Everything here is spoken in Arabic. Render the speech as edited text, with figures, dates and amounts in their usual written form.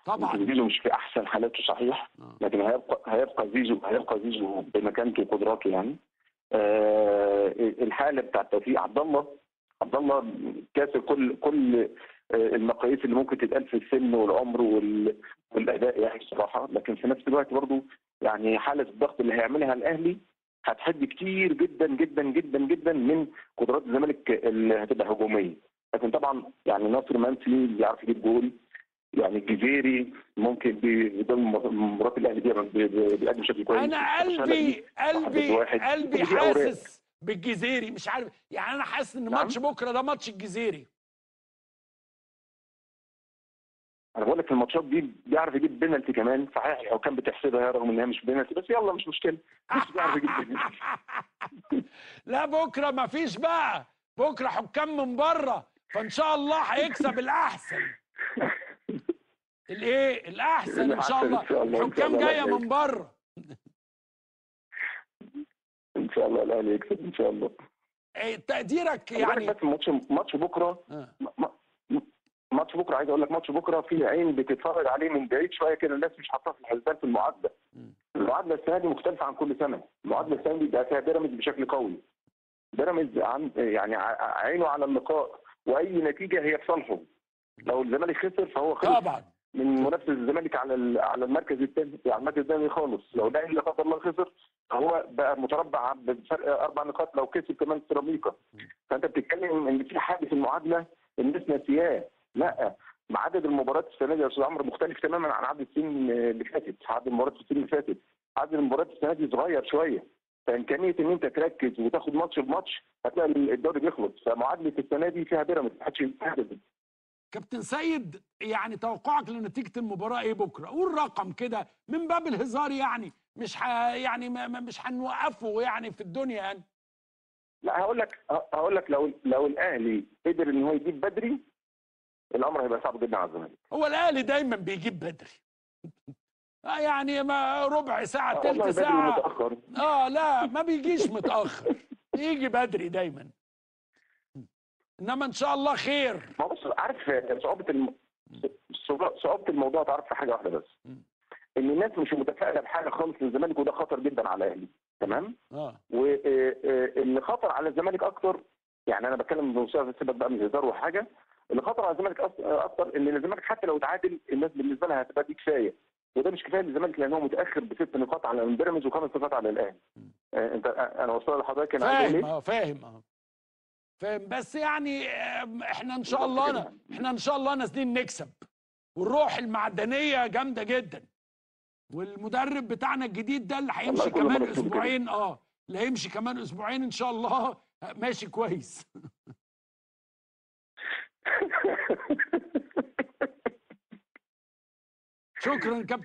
طبعا. يمكن زيزو مش في احسن حالاته صحيح، لكن هيبقى زيزو بمكانته وقدراته يعني. الحاله بتاعت توفيق عبد الله كاسر كل المقاييس اللي ممكن تتقال في السن والعمر والاداء يعني الصراحه، لكن في نفس الوقت برضه يعني حاله الضغط اللي هيعملها الاهلي هتحد كتير جدا جدا جدا جدا من قدرات الزمالك اللي هتبقى هجوميه. لكن طبعا يعني ناصر منسي بيعرف يجيب جول، يعني الجزيري ممكن قدام مباراه الاهلي دي بيقدم بشكل كويس. انا قلبي حاسس بالجزيري، مش عارف يعني، انا حاسس ان ماتش بكره ده ماتش الجزيري. انا بقول لك في الماتشات دي بيعرف يجيب بينالتي كمان، صحيح الحكام بتحسبها رغم انها مش بينالتي، بس يلا مش مشكله، بس بيعرف يجيب بينالتي. لا بكره ما فيش بقى، بكره حكام من بره، فان شاء الله هيكسب الاحسن. الاحسن ان شاء الله، الحكام جايه من بره. ان شاء الله الاهلي يكسب ان شاء الله. تقديرك يعني بس ماتش بكره ماتش بكره عايز اقول لك ماتش بكره في عين بتتفرج عليه من بعيد شويه كده، الناس مش حاطاه في الحسبان في المعادله. المعادله السنه دي مختلفه عن كل سنه، المعادله السنه دي بقى فيها بيراميدز بشكل قوي. بيراميدز يعني عينه على اللقاء، واي نتيجه هي في صالحه. لو الزمالك خسر فهو خلص طبعا من منافسه الزمالك على المركز الثاني، على المركز الثاني خالص. لو الاهلي لا قدر الله خسر فهو بقى متربع بفرق 4 نقاط لو كسب كمان سيراميكا. فانت بتتكلم ان في حادث المعادله الناس ناسياه. لا، عدد المباريات السنه دي يا استاذ عمرو مختلف تماما عن عدد السنين اللي فاتت، عدد المباريات السنين اللي فاتت، عدد المباريات السنه دي صغير شويه، فامكانيه ان انت تركز وتاخد ماتش بماتش هتلاقي الدوري بيخلص. فمعادله السنه دي فيها بيراميدز ما حدش يستهدف. كابتن سيد، يعني توقعك لنتيجه المباراه ايه بكره؟ قول رقم كده من باب الهزار يعني، يعني مش هنوقفه يعني في الدنيا يعني. لا هقول لك لو الاهلي قدر ان هو يجيب بدري الامر هيبقى صعب جدا على الزمالك. هو الاهلي دايما بيجيب بدري. يعني ما ربع ساعه تلت ساعه متأخر. لا ما بيجيش متاخر، بيجي بدري دايما. انما ان شاء الله خير. ما بص، عارف صعوبه الموضوع تعرف في حاجه واحده بس، ان الناس مش متفائله بحاجه خالص للزمالك، وده خطر جدا على الاهلي. تمام؟ واللي خطر على الزمالك اكتر، يعني انا بتكلم بمستوى سيبك بقى من الهزار وحاجه، اللي خطر على الزمالك اكتر ان الزمالك حتى لو تعادل الناس بالنسبه لها هتبقى دي كفايه، وده مش كفايه للزمالك لان هو متاخر ب6 نقاط على بيراميدز و5 نقاط على الاهلي. انا وصلت لحضرتك انا عايز اقول ايه؟ فاهم بس يعني احنا ان شاء الله نازلين نكسب، والروح المعدنيه جامده جدا، والمدرب بتاعنا الجديد ده اللي هيمشي كمان اسبوعين اللي هيمشي كمان اسبوعين ان شاء الله ماشي كويس. شكرا كابتن.